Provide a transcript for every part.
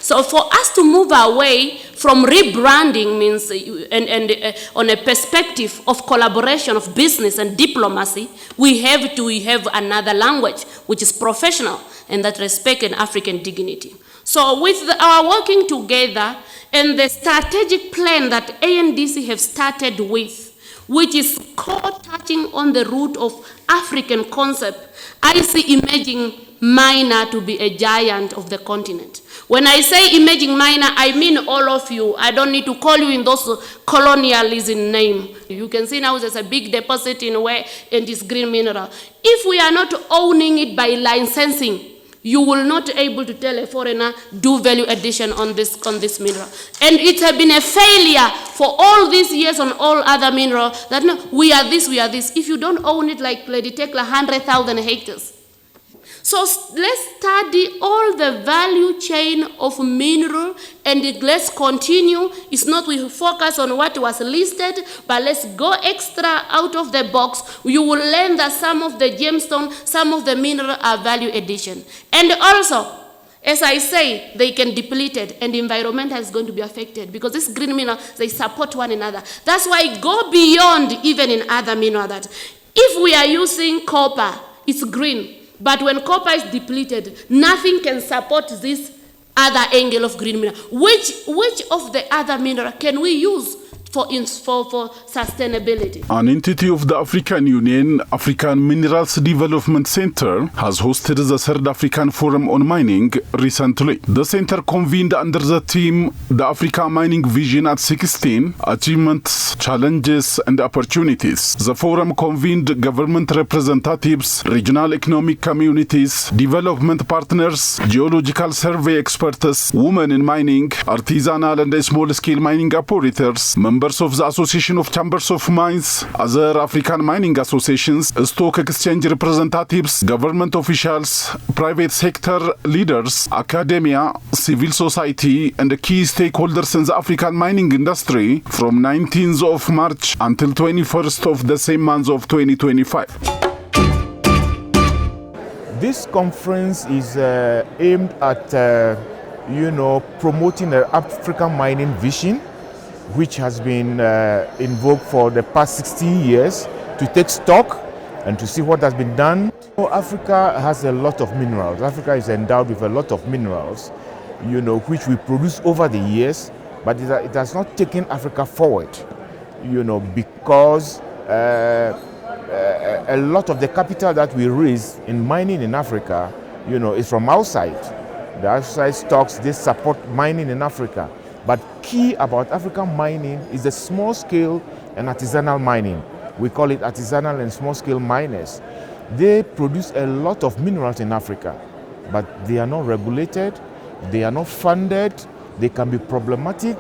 So for us to move away from rebranding means, on a perspective of collaboration of business and diplomacy, we have to have another language which is professional and that respect and African dignity. So with our working together and the strategic plan that ANDC have started with, which is touching on the root of African concept, I see emerging miner to be a giant of the continent. When I say emerging miner, I mean all of you. I don't need to call you in those colonialism name. You can see now there's a big deposit in where in this green mineral. If we are not owning it by licensing, you will not able to tell a foreigner do value addition on this mineral. And it has been a failure for all these years on all other minerals that no, we are this. If you don't own it like Lady Tekla, 100,000 hectares. So let's study all the value chain of mineral and let's continue. It's not we focus on what was listed, but let's go extra out of the box. You will learn that some of the gemstone, some of the mineral are value addition. And also, as I say, they can deplete it and the environment is going to be affected because this green mineral, they support one another. That's why go beyond even in other minerals that if we are using copper, it's green. But when copper is depleted, nothing can support this other angle of green mineral. Which of the other mineral can we use for sustainability? An entity of the African Union, African Minerals Development Center, has hosted the Third African Forum on Mining recently. The center convened under the theme, The Africa Mining Vision at 16, Achievements, Challenges and Opportunities. The forum convened government representatives, regional economic communities, development partners, geological survey experts, women in mining, artisanal and small-scale mining operators, members of the Association of Chambers of Mines, other African mining associations, stock exchange representatives, government officials, private sector leaders, academia, civil society, and key stakeholders in the African mining industry from 19th of March until 21st of the same month of 2025. This conference is aimed at, promoting the African mining vision, which has been in vogue for the past 16 years, to take stock and to see what has been done. Africa has a lot of minerals. Africa is endowed with a lot of minerals, which we produce over the years, but it has not taken Africa forward, because a lot of the capital that we raise in mining in Africa, is from outside. The outside stocks, they support mining in Africa. But key about African mining is the small scale and artisanal mining. We call it artisanal and small scale miners. They produce a lot of minerals in Africa, but they are not regulated, they are not funded, they can be problematic,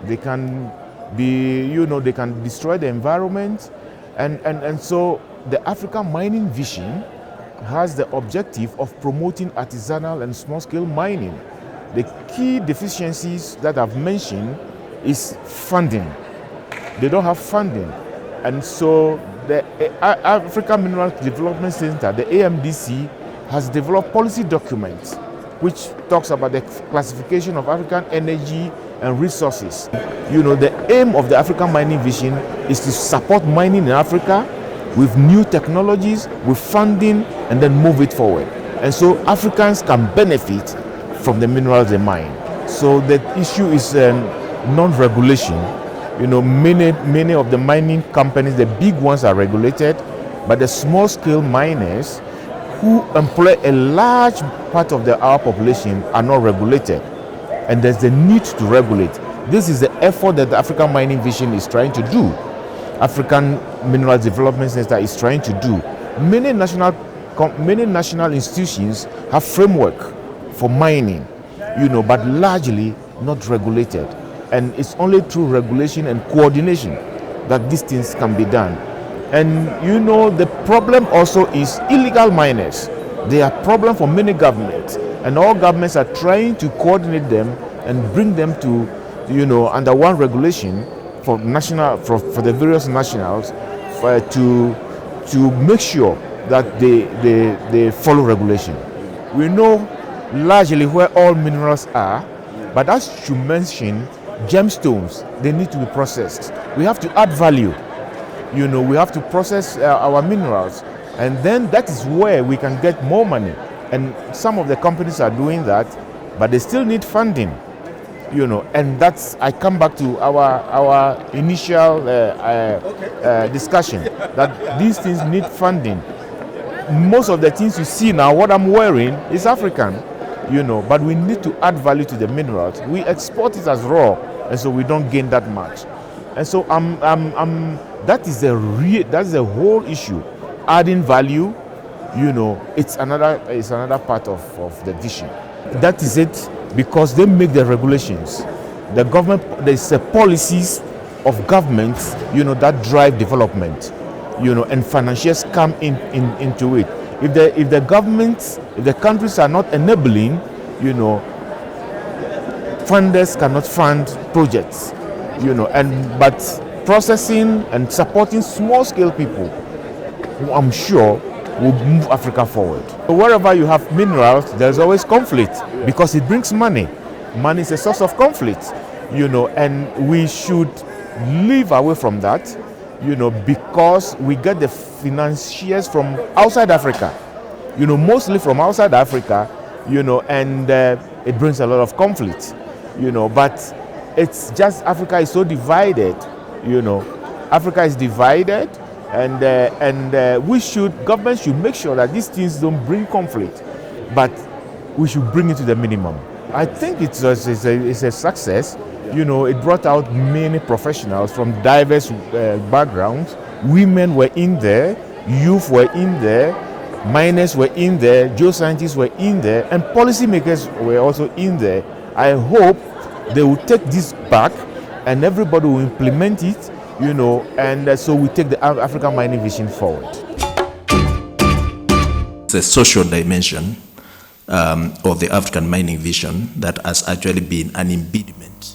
they can be, they can destroy the environment. And so the African mining vision has the objective of promoting artisanal and small scale mining. The key deficiencies that I've mentioned is funding. They don't have funding. And so the African Minerals Development Center, the AMDC, has developed policy documents which talks about the classification of African energy and resources. The aim of the African mining vision is to support mining in Africa with new technologies, with funding, and then move it forward. And so Africans can benefit from the minerals they mine. So the issue is non-regulation. Many of the mining companies, the big ones, are regulated, but the small-scale miners who employ a large part of our population are not regulated. And there's the need to regulate. This is the effort that the African Mining Vision is trying to do. African Minerals Development Center is trying to do. Many national institutions have framework for mining, but largely not regulated. And it's only through regulation and coordination that these things can be done. And the problem also is illegal miners. They are a problem for many governments, and all governments are trying to coordinate them and bring them to, under one regulation for the various nationals, to make sure that they follow regulation. We know largely where all minerals are, But as you mentioned, gemstones, they need to be processed. We have to add value. We have to process our minerals. And then that is where we can get more money. And some of the companies are doing that, but they still need funding. And that's, I come back to our initial discussion, that these things need funding. Most of the things you see now, what I'm wearing is African, but we need to add value to the minerals. We export it as raw, and so we don't gain that much. And so that's the whole issue. Adding value, it's another part of the vision. That is it, because they make the regulations. The government, there's policies of governments, that drive development, and financiers come into it. If the countries are not enabling, funders cannot fund projects, but processing and supporting small-scale people, I'm sure, will move Africa forward. Wherever you have minerals, there's always conflict because it brings money. Money is a source of conflict, and we should live away from that, because we get the financiers from outside Africa, mostly from outside Africa, and it brings a lot of conflict, but it's just Africa is so divided, Africa is divided. And government should make sure that these things don't bring conflict, but we should bring it to the minimum. I think it's a success. It brought out many professionals from diverse backgrounds. Women were in there, youth were in there, miners were in there, geoscientists were in there, and policymakers were also in there. I hope they will take this back and everybody will implement it. And so we take the African mining vision forward. It's a social dimension of the African mining vision that has actually been an impediment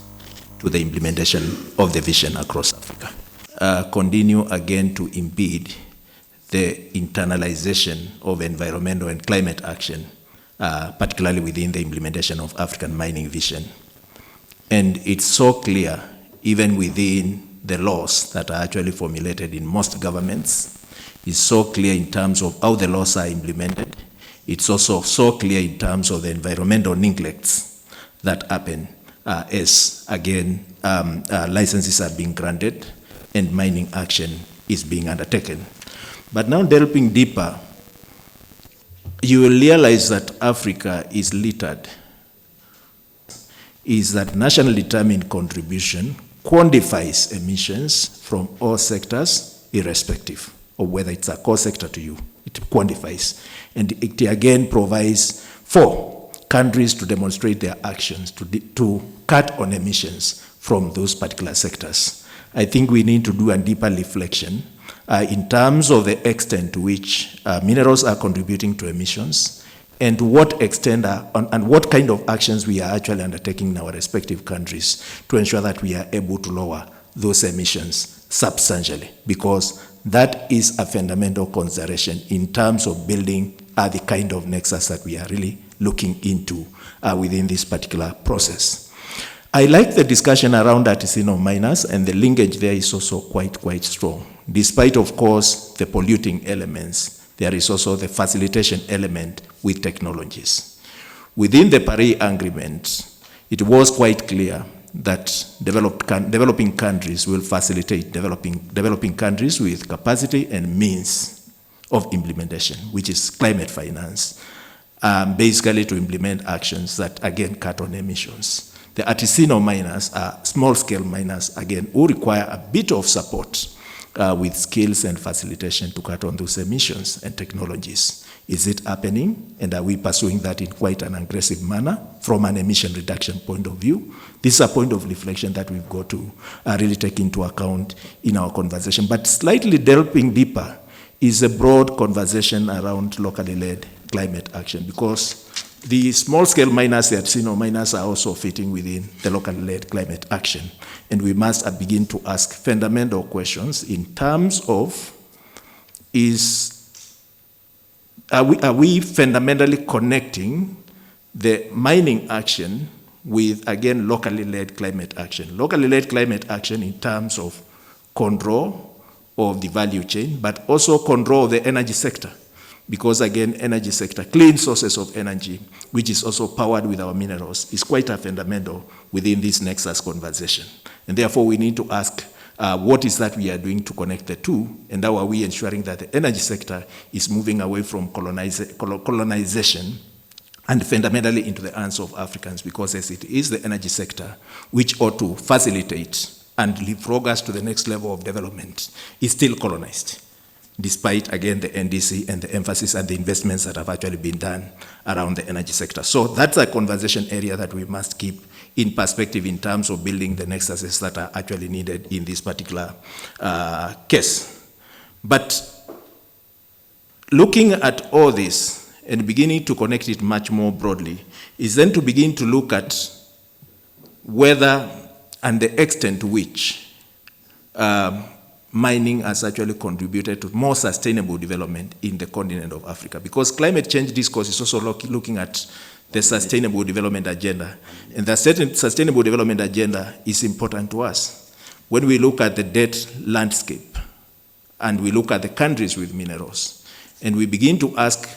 to the implementation of the vision across Africa. Continue again to impede the internalization of environmental and climate action, particularly within the implementation of African mining vision. And it's so clear, even within the laws that are actually formulated in most governments. It's so clear in terms of how the laws are implemented. It's also so clear in terms of the environmental neglects that happen as, again, licenses are being granted and mining action is being undertaken. But now delving deeper, you will realize that Africa is littered, is that nationally determined contribution quantifies emissions from all sectors, irrespective of whether it's a core sector to you. It quantifies. And it again provides for countries to demonstrate their actions to cut on emissions from those particular sectors. I think we need to do a deeper reflection in terms of the extent to which minerals are contributing to emissions, and to what extent and what kind of actions we are actually undertaking in our respective countries to ensure that we are able to lower those emissions substantially, because that is a fundamental consideration in terms of building the kind of nexus that we are really looking into within this particular process. I like the discussion around artisanal miners, and the linkage there is also quite strong. Despite, of course, the polluting elements, there is also the facilitation element with technologies. Within the Paris Agreement, it was quite clear that developing countries will facilitate developing countries with capacity and means of implementation, which is climate finance, basically to implement actions that, again, cut on emissions. The artisanal miners are small-scale miners, again, who require a bit of support with skills and facilitation to cut on those emissions and technologies. Is it happening? And are we pursuing that in quite an aggressive manner from an emission reduction point of view? This is a point of reflection that we've got to really take into account in our conversation. But slightly delving deeper is a broad conversation around locally led climate action, because the small-scale miners, the artisanal miners, are also fitting within the locally led climate action. And we must begin to ask fundamental questions in terms of, are we fundamentally connecting the mining action with, again, locally led climate action. Locally led climate action in terms of control of the value chain, but also control of the energy sector. Because again, energy sector, clean sources of energy, which is also powered with our minerals, is quite a fundamental within this Nexus conversation. And therefore, we need to ask, what is that we are doing to connect the two, and how are we ensuring that the energy sector is moving away from colonization and fundamentally into the hands of Africans, because as it is the energy sector which ought to facilitate and leapfrog us to the next level of development, is still colonized, despite, again, the NDC and the emphasis and the investments that have actually been done around the energy sector. So that's a conversation area that we must keep in perspective in terms of building the nexuses that are actually needed in this particular case. But looking at all this and beginning to connect it much more broadly is then to begin to look at whether and the extent to which mining has actually contributed to more sustainable development in the continent of Africa. Because climate change discourse is also looking at the sustainable development agenda. And the sustainable development agenda is important to us. When we look at the debt landscape and we look at the countries with minerals, and we begin to ask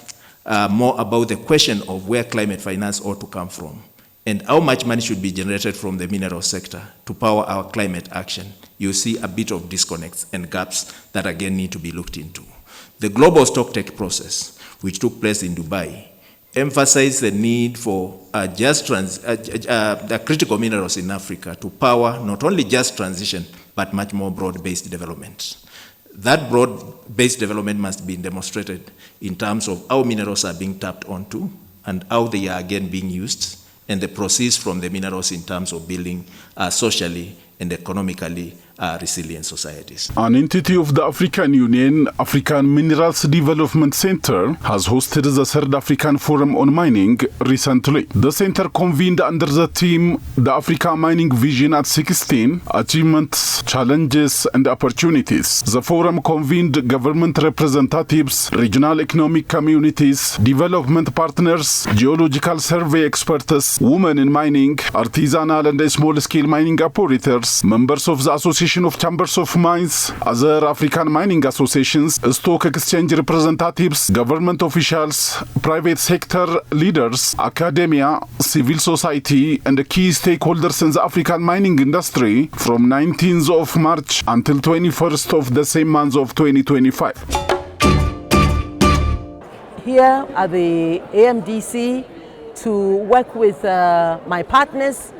more about the question of where climate finance ought to come from and how much money should be generated from the mineral sector to power our climate action, you see a bit of disconnects and gaps that again need to be looked into. The global stocktake process, which took place in Dubai, emphasized the need for the critical minerals in Africa to power not only just transition, but much more broad-based development. That broad-based development must be demonstrated in terms of how minerals are being tapped onto and how they are again being used, and the proceeds from the minerals in terms of building socially and economically resilient societies. An entity of the African Union, African Minerals Development Center, has hosted the Third African Forum on Mining recently. The center convened under the theme, The Africa Mining Vision at 16, Achievements, Challenges and Opportunities. The forum convened government representatives, regional economic communities, development partners, geological survey experts, women in mining, artisanal and small-scale mining operators, members of the Association of Chambers of Mines, other African mining associations, stock exchange representatives, government officials, private sector leaders, academia, civil society, and key stakeholders in the African mining industry from 19th of March until 21st of the same month of 2025. Here at the AMDC to work with my partners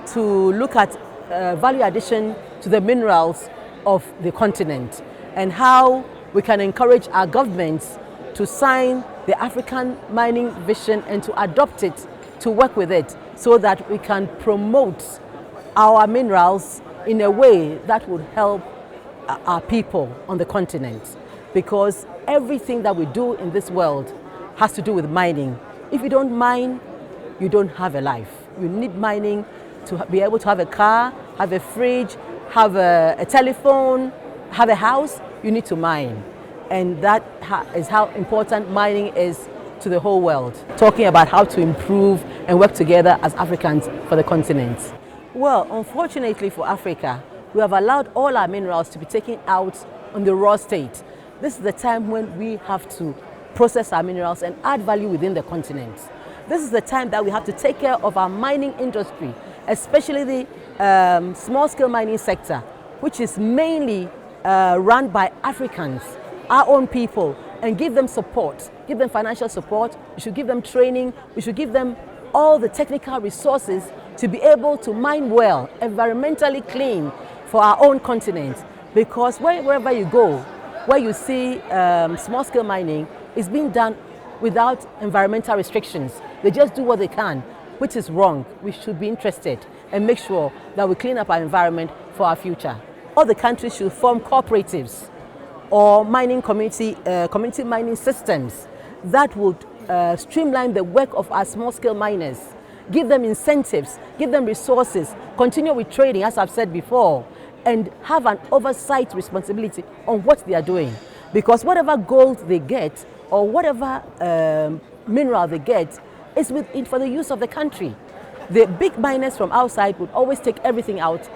to look at value addition to the minerals of the continent and how we can encourage our governments to sign the African mining vision and to adopt it, to work with it, so that we can promote our minerals in a way that would help our people on the continent. Because everything that we do in this world has to do with mining. If you don't mine, you don't have a life. You need mining to be able to have a car, have a fridge, have a telephone, have a house. You need to mine. And that is how important mining is to the whole world. Talking about how to improve and work together as Africans for the continent. Well, unfortunately for Africa, we have allowed all our minerals to be taken out on the raw state. This is the time when we have to process our minerals and add value within the continent. This is the time that we have to take care of our mining industry, especially the small-scale mining sector, which is mainly run by Africans, our own people, and give them support, give them financial support. We should give them training. We should give them all the technical resources to be able to mine well, environmentally clean for our own continent. Because wherever you go, where you see small-scale mining, is being done without environmental restrictions. They just do what they can, which is wrong. We should be interested and make sure that we clean up our environment for our future. All the countries should form cooperatives or mining community mining systems that would streamline the work of our small-scale miners, give them incentives, give them resources, continue with trading, as I've said before, and have an oversight responsibility on what they are doing. Because whatever gold they get or whatever mineral they get is for the use of the country. The big miners from outside would always take everything out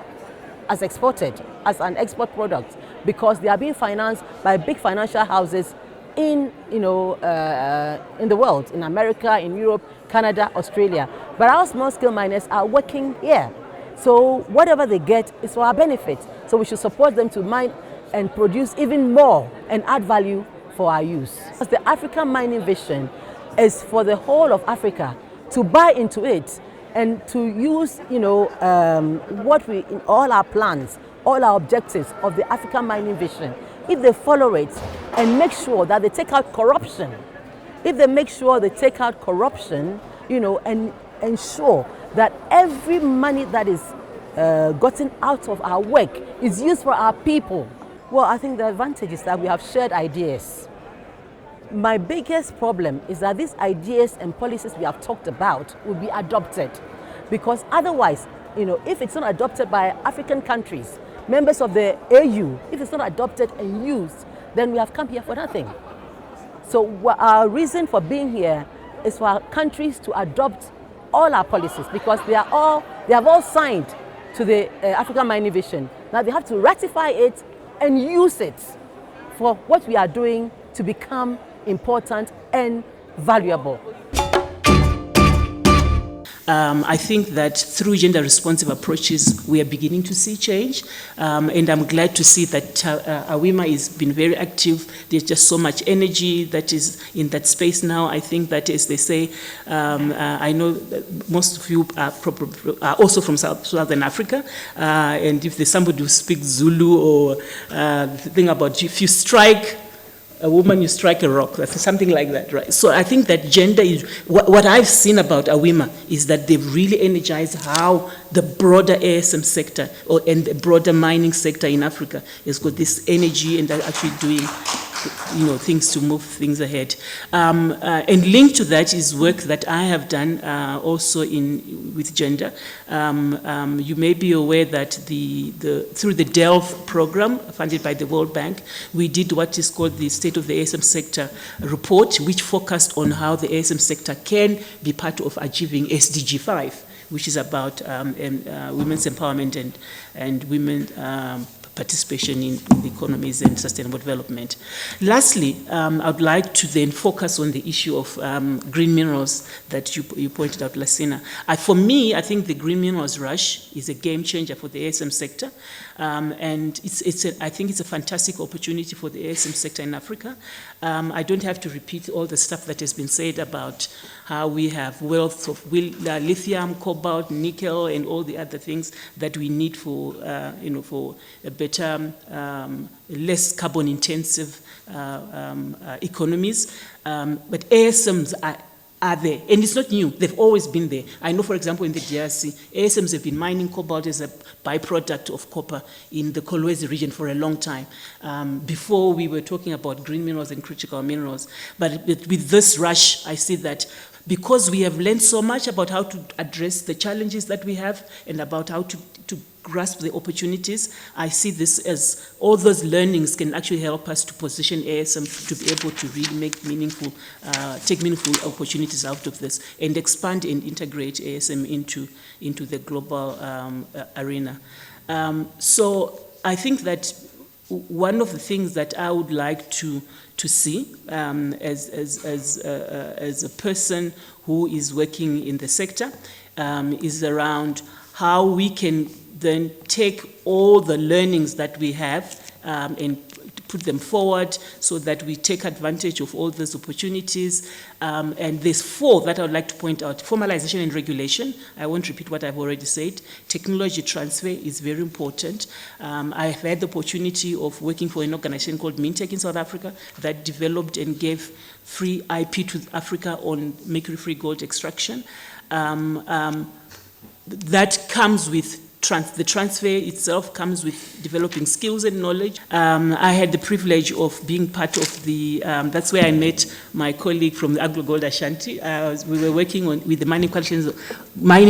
as exported, as an export product, because they are being financed by big financial houses in the world, in America, in Europe, Canada, Australia. But our small-scale miners are working here. So whatever they get is for our benefit. So we should support them to mine and produce even more and add value for our use. Because the African mining vision is for the whole of Africa to buy into it and to use, what we, in all our plans, all our objectives of the African mining vision, if they follow it and make sure that they take out corruption, and ensure that every money that is gotten out of our work is used for our people. Well, I think the advantage is that we have shared ideas. My biggest problem is that these ideas and policies we have talked about will be adopted, because otherwise, if it's not adopted by African countries, members of the AU, if it's not adopted and used, then we have come here for nothing. So our reason for being here is for our countries to adopt all our policies, because they have all signed to the African Mining Vision. Now they have to ratify it and use it for what we are doing to become important and valuable. I think that through gender responsive approaches, we are beginning to see change. And I'm glad to see that AWIMA has been very active. There's just so much energy that is in that space now. I think that, as they say, I know that most of you are also from Southern Africa. And if there's somebody who speaks Zulu, or the thing about if you strike a woman, you strike a rock, something like that, right? So I think that gender is, what I've seen about AWIMA is that they've really energized how the broader ASM sector and the broader mining sector in Africa has got this energy, and they're actually doing things to move things ahead. And linked to that is work that I have done also with gender. You may be aware that through the DELF program funded by the World Bank, we did what is called the State of the ASM Sector report, which focused on how the ASM sector can be part of achieving SDG 5, which is about women's empowerment and women participation in the economies and sustainable development. Lastly, I would like to then focus on the issue of green minerals that you pointed out, Lasina. For me, I think the green minerals rush is a game changer for the ASM sector, and I think it's a fantastic opportunity for the ASM sector in Africa. I don't have to repeat all the stuff that has been said about how we have wealth of lithium, cobalt, nickel, and all the other things that we need for for a better, less carbon-intensive economies. But ASMs are there, and it's not new. They've always been there. I know, for example, in the DRC, ASMs have been mining cobalt as a byproduct of copper in the Kolwezi region for a long time. Before we were talking about green minerals and critical minerals. But with this rush, I see that because we have learned so much about how to address the challenges that we have and about how to grasp the opportunities, I see this as all those learnings can actually help us to position ASM to be able to really take meaningful opportunities out of this and expand and integrate ASM into the global arena. So I think that one of the things that I would like to see as a person who is working in the sector is around how we can then take all the learnings that we have and put them forward so that we take advantage of all those opportunities. And there's 4 that I would like to point out. Formalization and regulation. I won't repeat what I've already said. Technology transfer is very important. I've had the opportunity of working for an organization called Mintech in South Africa that developed and gave free IP to Africa on mercury-free gold extraction. That comes with the transfer itself comes with developing skills and knowledge. I had the privilege of being part of that's where I met my colleague from the Agro Gold Ashanti. We were working with the mining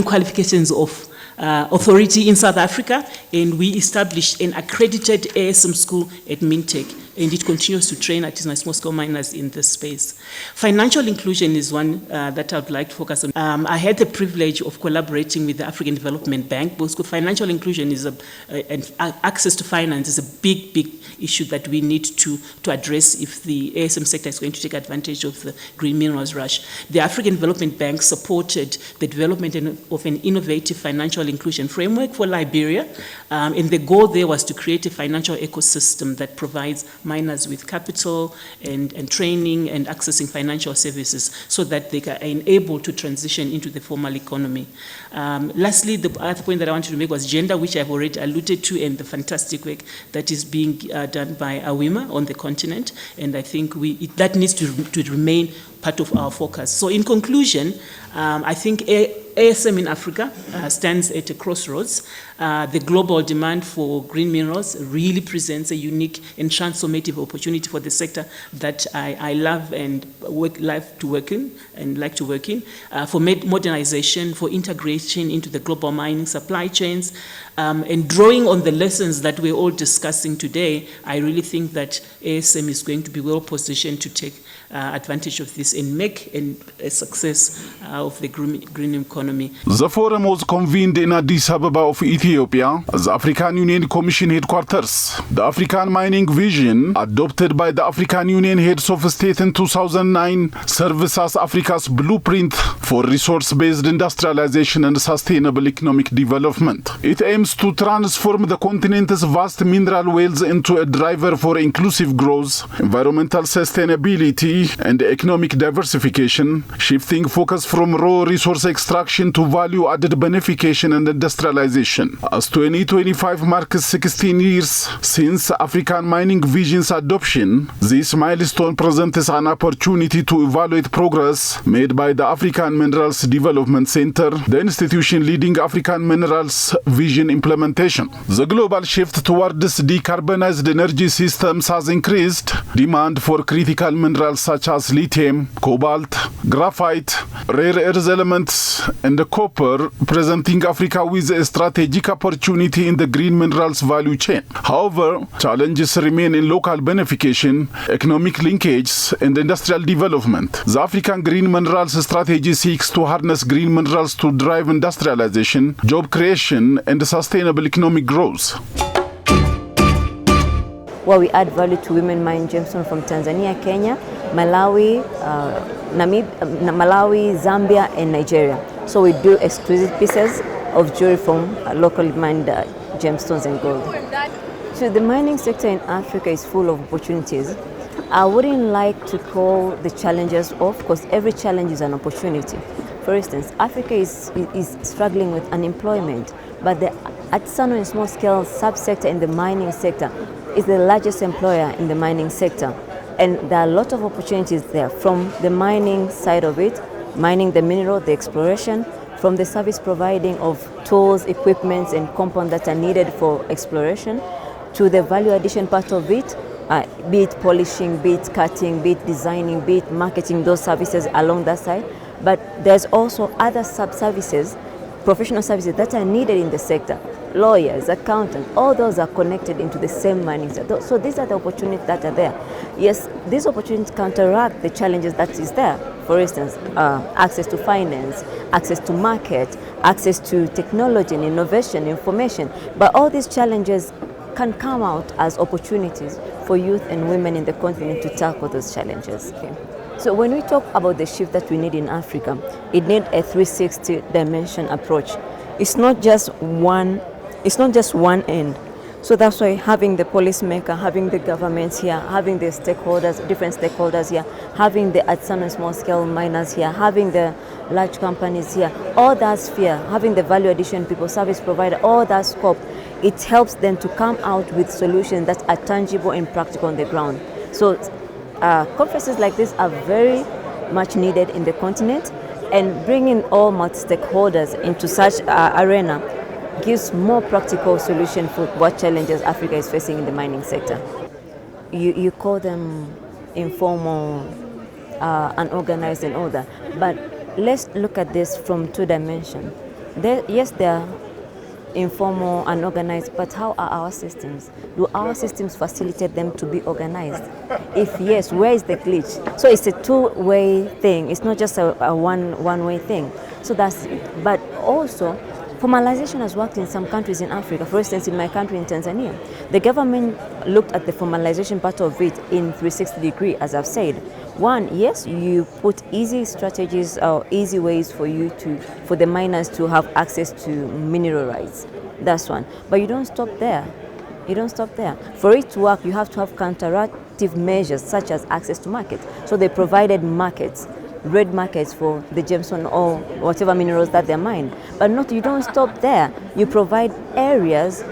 qualifications of authority in South Africa, and we established an accredited ASM school at Mintech. and it continues to train artisanal and small-scale miners in this space. Financial inclusion is one that I would like to focus on. I had the privilege of collaborating with the African Development Bank, because financial inclusion is and access to finance is a big issue that we need to address if the ASM sector is going to take advantage of the green minerals rush. The African Development Bank supported the development of an innovative financial inclusion framework for Liberia, and the goal there was to create a financial ecosystem that provides miners with capital and training and accessing financial services so that they are enabled to transition into the formal economy. Lastly, the other point that I wanted to make was gender, which I've already alluded to, and the fantastic work that is being done by AWIMA on the continent, and I think that needs to remain part of our focus. So in conclusion, I think ASM in Africa stands at a crossroads. The global demand for green minerals really presents a unique and transformative opportunity for the sector that I love and like to work in, for modernization, for integration into the global mining supply chains, and drawing on the lessons that we're all discussing today. I really think that ASM is going to be well positioned to take advantage of this and make a success of the green economy. The forum was convened in Addis Ababa of Ethiopia, the African Union Commission headquarters. The African Mining Vision, adopted by the African Union Heads of State in 2009, serves as Africa's blueprint for resource-based industrialization and sustainable economic development. It aims to transform the continent's vast mineral wealth into a driver for inclusive growth, environmental sustainability, and economic diversification, shifting focus from raw resource extraction to value-added benefication and industrialization. As 2025 marks 16 years since African Mining Vision's adoption, this milestone presents an opportunity to evaluate progress made by the African Minerals Development Center, the institution leading African Minerals Vision implementation. The global shift towards decarbonized energy systems has increased demand for critical minerals such as lithium, cobalt, graphite, rare earth elements, and copper, presenting Africa with a strategic opportunity in the green minerals value chain. However, challenges remain in local benefication, economic linkages, and industrial development. The African Green Minerals Strategy seeks to harness green minerals to drive industrialization, job creation, and sustainable economic growth. Where we add value to women mine gemstones from Tanzania, Kenya, Malawi, Zambia, and Nigeria. So we do exclusive pieces of jewelry from locally mined gemstones and gold. So the mining sector in Africa is full of opportunities. I wouldn't like to call the challenges off, because every challenge is an opportunity. For instance, Africa is struggling with unemployment, but the artisanal and small-scale subsector in the mining sector is the largest employer in the mining sector. And there are a lot of opportunities there, from the mining side of it, mining the mineral, the exploration, from the service providing of tools, equipments, and compounds that are needed for exploration, to the value addition part of it, be it polishing, be it cutting, be it designing, be it marketing those services along that side. But there's also other sub-services, professional services that are needed in the sector. Lawyers, accountants, all those are connected into the same mining sector. So these are the opportunities that are there. Yes, these opportunities counteract the challenges that is there. For instance, access to finance, access to market, access to technology and innovation, information. But all these challenges can come out as opportunities for youth and women in the continent to tackle those challenges. Okay. So when we talk about the shift that we need in Africa, it needs a 360 dimension approach. It's not just one end. So that's why having the policymaker, having the governments here, having the stakeholders, different stakeholders here, having the artisanal and small scale miners here, having the large companies here, all that sphere, having the value addition people, service provider, all that scope, it helps them to come out with solutions that are tangible and practical on the ground. So conferences like this are very much needed in the continent, and bringing all multi-stakeholders into such arena gives more practical solution for what challenges Africa is facing in the mining sector. You call them informal, unorganized and all that, but let's look at this from two dimensions. There are informal, unorganized, but how are our systems? Do our systems facilitate them to be organized? If yes, where is the glitch? So it's a two-way thing. It's not just a one-way thing. So that's, but also, formalization has worked in some countries in Africa. For instance, in my country, in Tanzania, the government looked at the formalization part of it in 360 degree, as I've said. One, yes, you put easy strategies or easy ways for the miners to have access to mineral rights. That's one. But you don't stop there. You don't stop there. For it to work, you have to have counteractive measures such as access to market. So they provided markets, red markets for the gemstone or whatever minerals that they mine. But you don't stop there. You provide areas,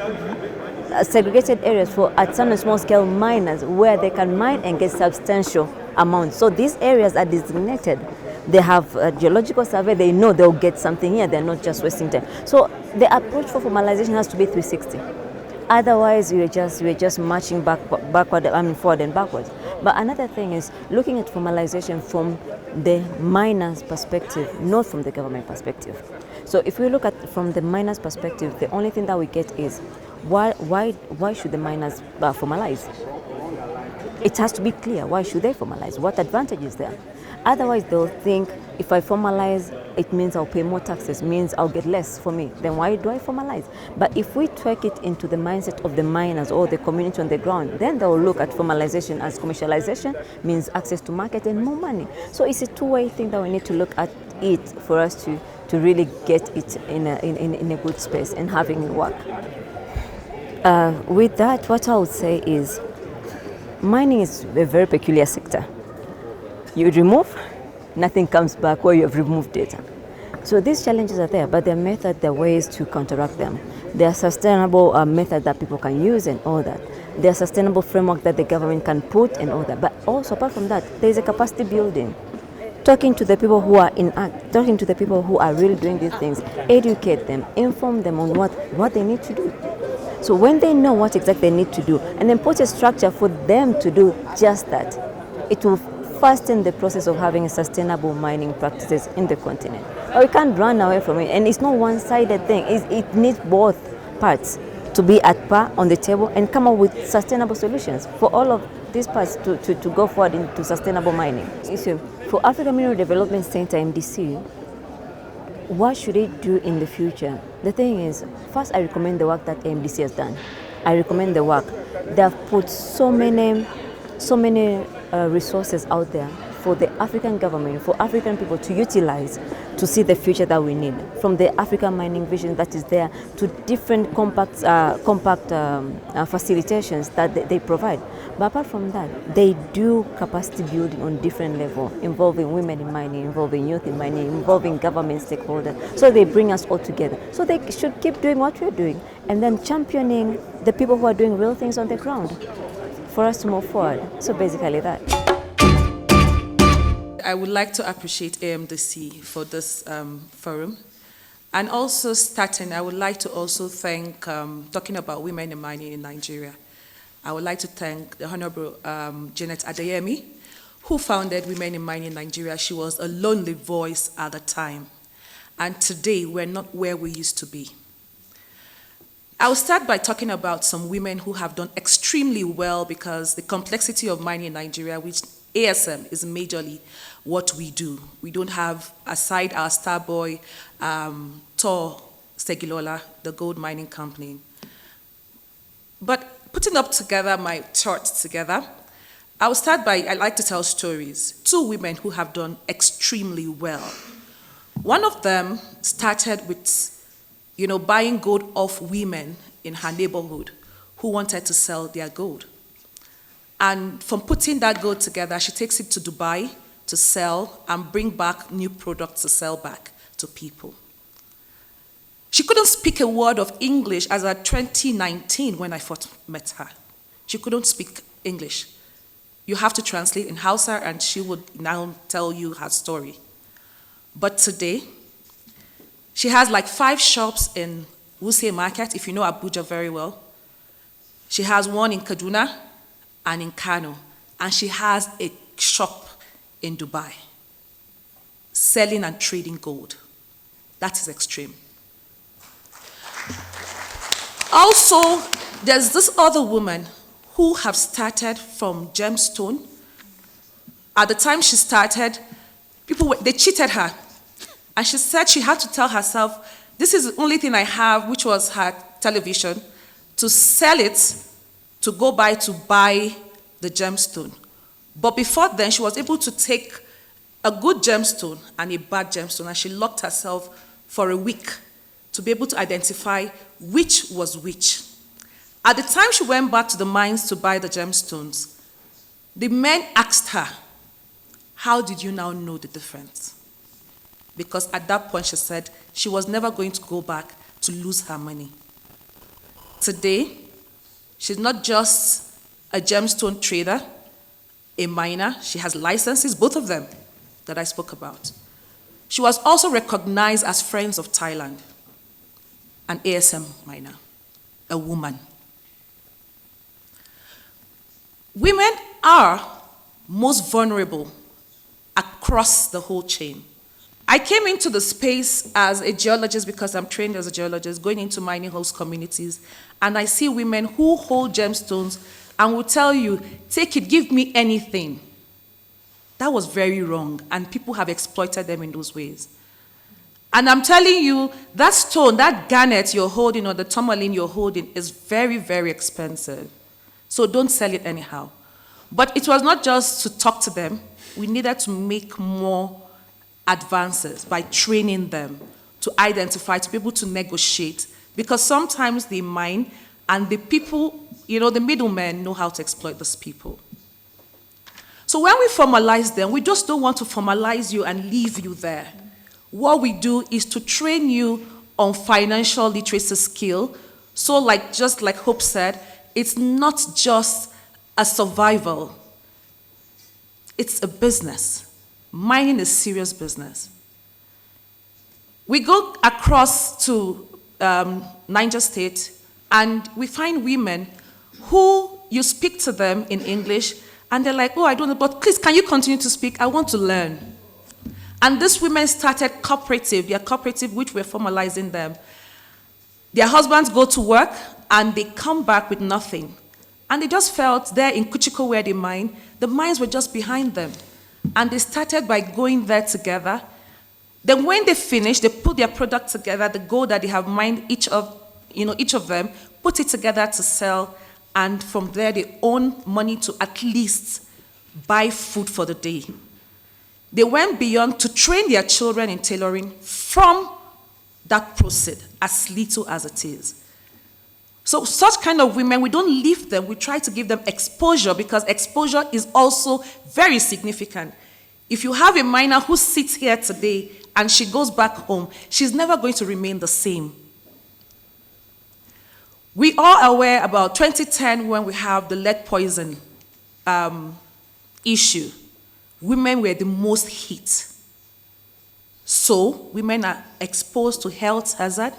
segregated areas for at some small scale miners where they can mine and get substantial amounts. So these areas are designated. They have a geological survey. They know they'll get something here. They're not just wasting time. So the approach for formalization has to be 360. Otherwise, we're just marching forward and backwards. But another thing is looking at formalization from the miner's perspective, not from the government perspective. So if we look at from the miner's perspective, the only thing that we get is why should the miners formalize? It has to be clear. Why should they formalize? What advantage is there? Otherwise, they'll think if I formalize, it means I'll pay more taxes, means I'll get less for me. Then why do I formalize? But if we take it into the mindset of the miners or the community on the ground, then they'll look at formalization as commercialization, means access to market and more money. So it's a two-way thing that we need to look at it for us to really get it in a good space and having it work. With that, what I would say is mining is a very peculiar sector. You remove, nothing comes back where you have removed it. So these challenges are there, but there are methods, there are ways to counteract them. There are sustainable methods that people can use and all that. There are sustainable framework that the government can put and all that. But also, apart from that, there is a capacity building. Talking to the people who are talking to the people who are really doing these things, educate them, inform them on what they need to do. So when they know what exactly they need to do, and then put a structure for them to do just that, it will fasten the process of having sustainable mining practices in the continent. But we can't run away from it, and it's not one-sided thing. It needs both parts to be at par on the table and come up with sustainable solutions for all of these parts to go forward into sustainable mining. So for African Mineral Development Center, MDC, what should it do in the future? The thing is, first I recommend the work that AMDC has done. I recommend the work. They have put so many resources out there for the African government, for African people to utilize to see the future that we need. From the African mining vision that is there to different compact facilitations that they provide. But apart from that, they do capacity building on different levels, involving women in mining, involving youth in mining, involving government stakeholders. So they bring us all together. So they should keep doing what we're doing and then championing the people who are doing real things on the ground for us to move forward. So basically that. I would like to appreciate AMDC for this forum. And also starting, I would like to also thank, talking about women in mining in Nigeria, I would like to thank the Honorable Janet Adeyemi, who founded Women in Mining in Nigeria. She was a lonely voice at the time. And today, we're not where we used to be. I'll start by talking about some women who have done extremely well because the complexity of mining in Nigeria, which ASM is majorly what we do. We don't have, aside our star boy, Tor Segilola, the gold mining company. But putting up together my charts together, I'll start by, I like to tell stories. Two women who have done extremely well. One of them started with, buying gold off women in her neighborhood who wanted to sell their gold. And from putting that gold together, she takes it to Dubai to sell and bring back new products to sell back to people. She couldn't speak a word of English as at 2019 when I first met her. She couldn't speak English. You have to translate in Hausa and she would now tell you her story. But today, she has like 5 shops in Wuse Market, if you know Abuja very well. She has one in Kaduna and in Kano, and she has a shop in Dubai, selling and trading gold. That is extreme. Also, there's this other woman who have started from gemstone. At the time she started, they cheated her. And she said she had to tell herself, this is the only thing I have, which was her television, to sell it, to go buy the gemstone. But before then, she was able to take a good gemstone and a bad gemstone, and she locked herself for a week to be able to identify which was which. At the time she went back to the mines to buy the gemstones, the men asked her, how did you now know the difference? Because at that point she said she was never going to go back to lose her money. Today, she's not just a gemstone trader, a miner. She has licenses, both of them, that I spoke about. She was also recognized as Friends of Thailand, an ASM miner, a woman. Women are most vulnerable across the whole chain. I came into the space as a geologist because I'm trained as a geologist, going into mining host communities, and I see women who hold gemstones and will tell you, take it, give me anything. That was very wrong, and people have exploited them in those ways. And I'm telling you, that stone, that garnet you're holding or the tourmaline you're holding is very, very expensive. So don't sell it anyhow. But it was not just to talk to them. We needed to make more advances by training them to identify, to be able to negotiate. Because sometimes they mine, and the people, the middlemen know how to exploit those people. So when we formalize them, we just don't want to formalize you and leave you there. What we do is to train you on financial literacy skill. So just like Hope said, it's not just a survival. It's a business. Mining is serious business. We go across to Niger State, and we find women who you speak to them in English, and they're like, oh, I don't know, but please, can you continue to speak? I want to learn. And these women started their cooperative, which we're formalizing them. Their husbands go to work, and they come back with nothing. And they just felt there in Kuchiko where they mine, the mines were just behind them. And they started by going there together. Then when they finished, they put their product together, the gold that they have mined, each of them, put it together to sell, and from there they earn money to at least buy food for the day. They went beyond to train their children in tailoring from that proceed, as little as it is. So such kind of women, we don't leave them, we try to give them exposure, because exposure is also very significant. If you have a miner who sits here today and she goes back home, she's never going to remain the same. We are aware about 2010 when we have the lead poison issue. Women were the most hit. So women are exposed to health hazard.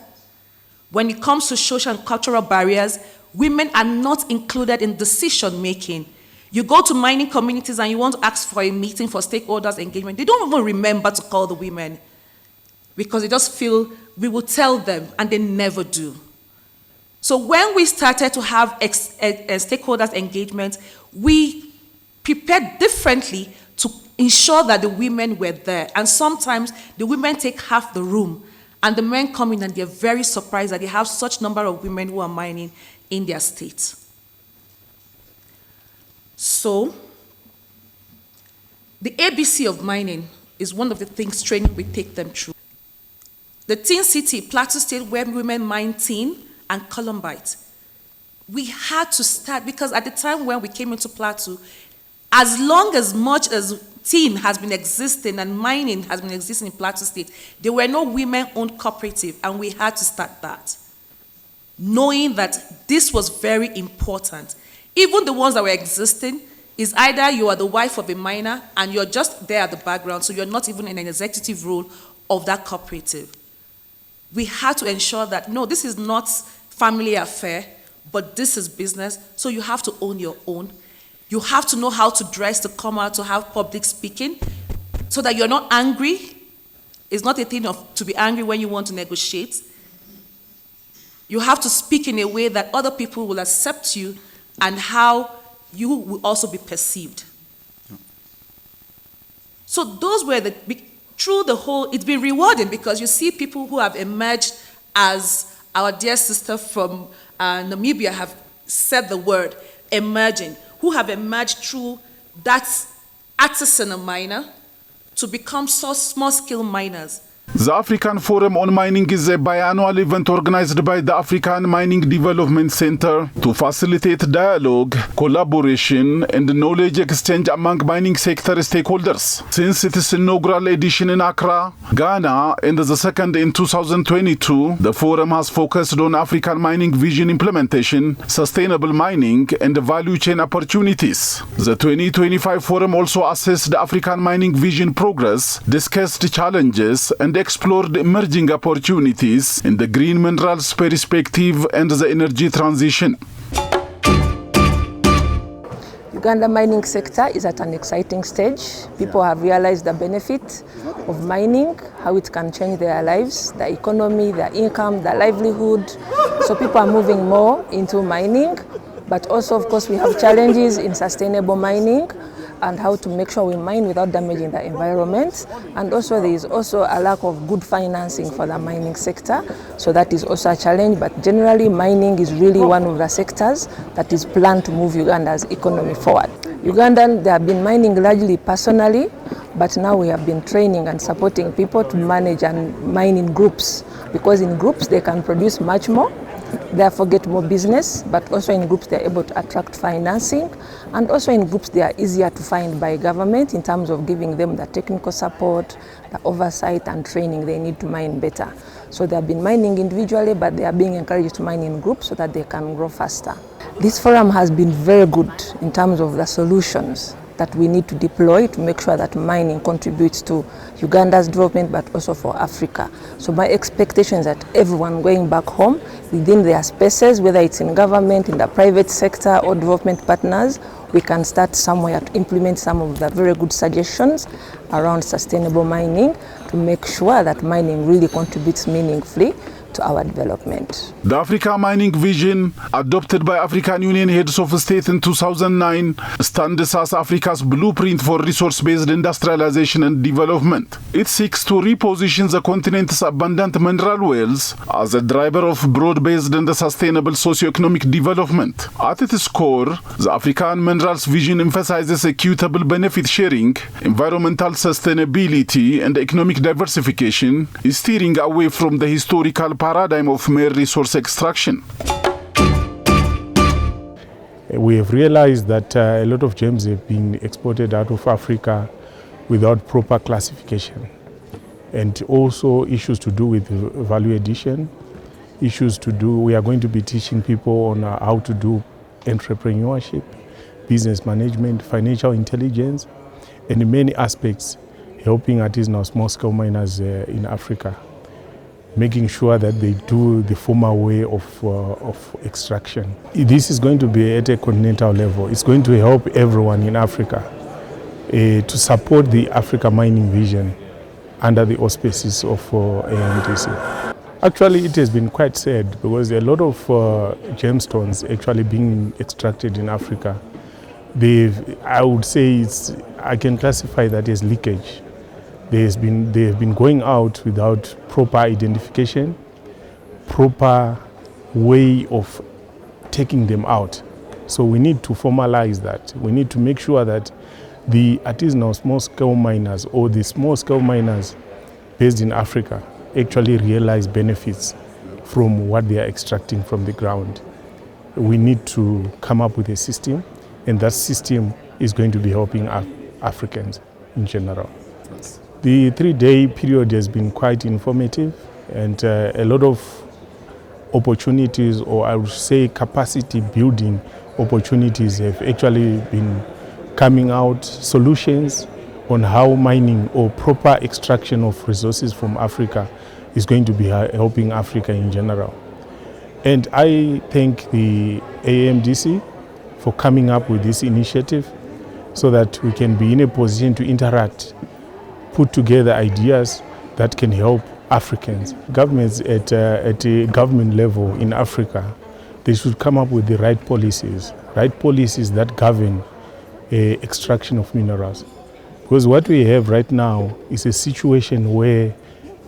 When it comes to social and cultural barriers, women are not included in decision making. You go to mining communities and you want to ask for a meeting for stakeholders engagement. They don't even remember to call the women because they just feel we will tell them, and they never do. So when we started to have stakeholders engagement, we prepared differently to ensure that the women were there. And sometimes the women take half the room, and the men come in and they're very surprised that they have such number of women who are mining in their state. So, the ABC of mining is one of the things training we take them through. The tin city, Plateau State, where women mine tin and columbite. We had to start, because at the time when we came into Plateau, as much as tin has been existing and mining has been existing in Plateau State, there were no women-owned cooperative, and we had to start that, knowing that this was very important. Even the ones that were existing is either you are the wife of a miner and you're just there at the background, so you're not even in an executive role of that cooperative. We had to ensure that, no, this is not family affair, but this is business, so you have to own your own. You have to know how to dress to come out, to have public speaking, so that you're not angry. It's not a thing to be angry when you want to negotiate. You have to speak in a way that other people will accept you and how you will also be perceived. So those were through the whole, it's been rewarding because you see people who have emerged, as our dear sister from Namibia have said the word, emerging, who have emerged through that artisanal miner to become small-scale miners. The African Forum on Mining is a biannual event organized by the African Mining Development Center to facilitate dialogue, collaboration, and knowledge exchange among mining sector stakeholders. Since its inaugural edition in Accra, Ghana, and the second in 2022, the forum has focused on African mining vision implementation, sustainable mining, and value chain opportunities. The 2025 forum also assessed the African mining vision progress, discussed challenges, and explored emerging opportunities in the green minerals perspective and the energy transition. Uganda mining sector is at an exciting stage. People have realized the benefit of mining, how it can change their lives, the economy, their income, their livelihood. So people are moving more into mining, but also, of course, we have challenges in sustainable mining and how to make sure we mine without damaging the environment. And also there is also a lack of good financing for the mining sector. So that is also a challenge, but generally mining is really one of the sectors that is planned to move Uganda's economy forward. Ugandan, they have been mining largely personally, but now we have been training and supporting people to manage and mine in groups, because in groups they can produce much more, therefore get more business, but also in groups they are able to attract financing, and also in groups they are easier to find by government in terms of giving them the technical support, the oversight and training they need to mine better. So they have been mining individually, but they are being encouraged to mine in groups so that they can grow faster. This forum has been very good in terms of the solutions that we need to deploy to make sure that mining contributes to Uganda's development, but also for Africa. So my expectation is that everyone going back home within their spaces, whether it's in government, in the private sector or development partners, we can start somewhere to implement some of the very good suggestions around sustainable mining to make sure that mining really contributes meaningfully to our development. The Africa Mining Vision, adopted by African Union heads of state in 2009, stands as Africa's blueprint for resource-based industrialization and development. It seeks to reposition the continent's abundant mineral wealth as a driver of broad-based and sustainable socio-economic development. At its core, the African Minerals Vision emphasizes equitable benefit sharing, environmental sustainability, and economic diversification, steering away from the historical paradigm of mere resource extraction. We have realized that a lot of gems have been exported out of Africa without proper classification, and also issues to do with value addition, we are going to be teaching people on how to do entrepreneurship, business management, financial intelligence, and in many aspects helping artisanal small-scale miners in Africa, making sure that they do the formal way of extraction. This is going to be at a continental level. It's going to help everyone in Africa to support the Africa Mining Vision under the auspices of AMDC. Actually, it has been quite sad because a lot of gemstones actually being extracted in Africa, I would say I can classify that as leakage. They have been going out without proper identification, proper way of taking them out. So we need to formalize that. We need to make sure that the artisanal small-scale miners or the small-scale miners based in Africa actually realize benefits from what they are extracting from the ground. We need to come up with a system, and that system is going to be helping Africans in general. The 3-day period has been quite informative, and a lot of opportunities, or I would say capacity building opportunities, have actually been coming out, solutions on how mining or proper extraction of resources from Africa is going to be helping Africa in general. And I thank the AMDC for coming up with this initiative so that we can be in a position to interact, put together ideas that can help Africans. Governments at a government level in Africa, they should come up with the right policies that govern extraction of minerals. Because what we have right now is a situation where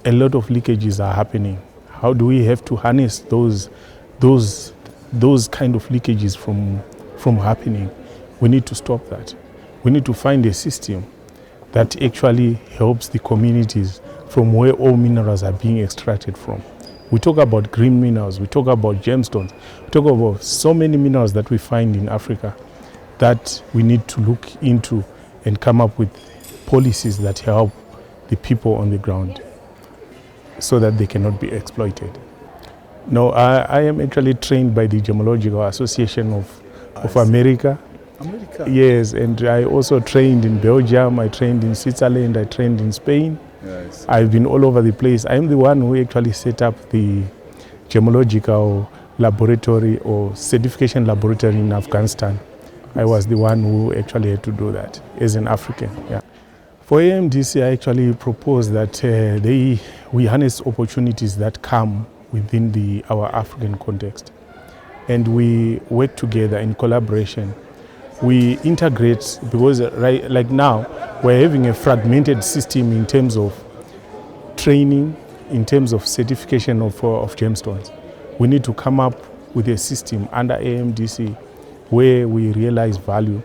a lot of leakages are happening. How do we have to harness those kind of leakages from happening? We need to stop that. We need to find a system that actually helps the communities from where all minerals are being extracted from. We talk about green minerals, we talk about gemstones, we talk about so many minerals that we find in Africa that we need to look into and come up with policies that help the people on the ground so that they cannot be exploited. No, I am actually trained by the Gemological Association of America. Yes, and I also trained in Belgium, I trained in Switzerland, I trained in Spain. Yes. I've been all over the place. I'm the one who actually set up the gemological laboratory or certification laboratory in Afghanistan. I was the one who actually had to do that as an African. Yeah. For AMDC, I actually propose that we harness opportunities that come within our African context. And we work together in collaboration. We integrate, because like now, we're having a fragmented system in terms of training, in terms of certification of gemstones. We need to come up with a system under AMDC where we realize value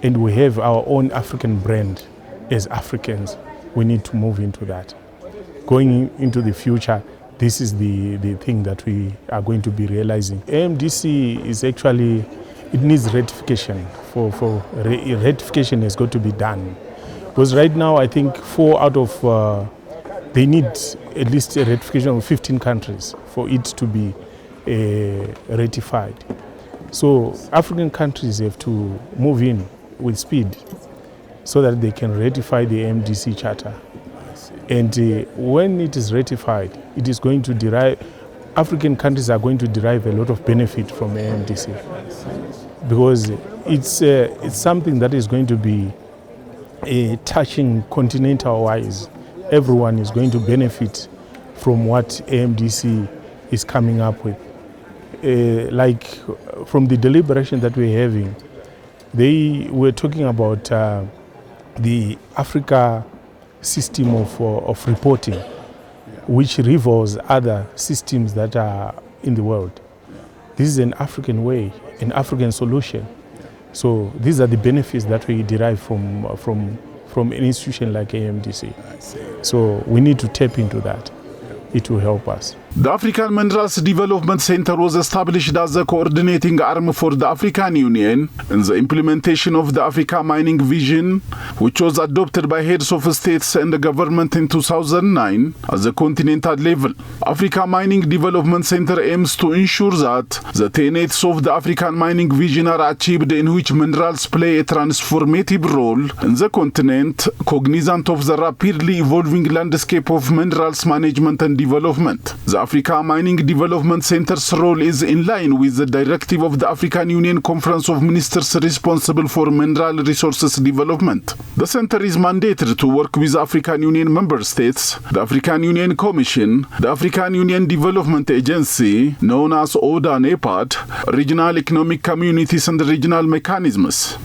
and we have our own African brand as Africans. We need to move into that. Going into the future, this is the thing that we are going to be realizing. AMDC is actually, it needs ratification. Ratification has got to be done. Because right now, I think 4 out of, they need at least a ratification of 15 countries for it to be ratified. So African countries have to move in with speed so that they can ratify the AMDC Charter. And when it is ratified, it is going to derive, African countries are going to derive a lot of benefit from AMDC. Because it's something that is going to be touching continental-wise. Everyone is going to benefit from what AMDC is coming up with. Like from the deliberation that we're having, they were talking about the Africa system of reporting, which revolves other systems that are in the world. This is an African way, an African solution. So these are the benefits that we derive from an institution like AMDC. So we need to tap into that. It will help us. The African Minerals Development Center was established as a coordinating arm for the African Union in the implementation of the Africa Mining Vision, which was adopted by heads of states and the government in 2009 at the continental level. Africa Mining Development Center aims to ensure that the tenets of the African Mining Vision are achieved, in which minerals play a transformative role in the continent, cognizant of the rapidly evolving landscape of minerals management and development. The Africa Mining Development Center's role is in line with the directive of the African Union Conference of Ministers responsible for mineral resources development. The center is mandated to work with African Union member states, the African Union Commission, the African Union Development Agency, known as ODA and EPAD, regional economic communities and regional mechanisms.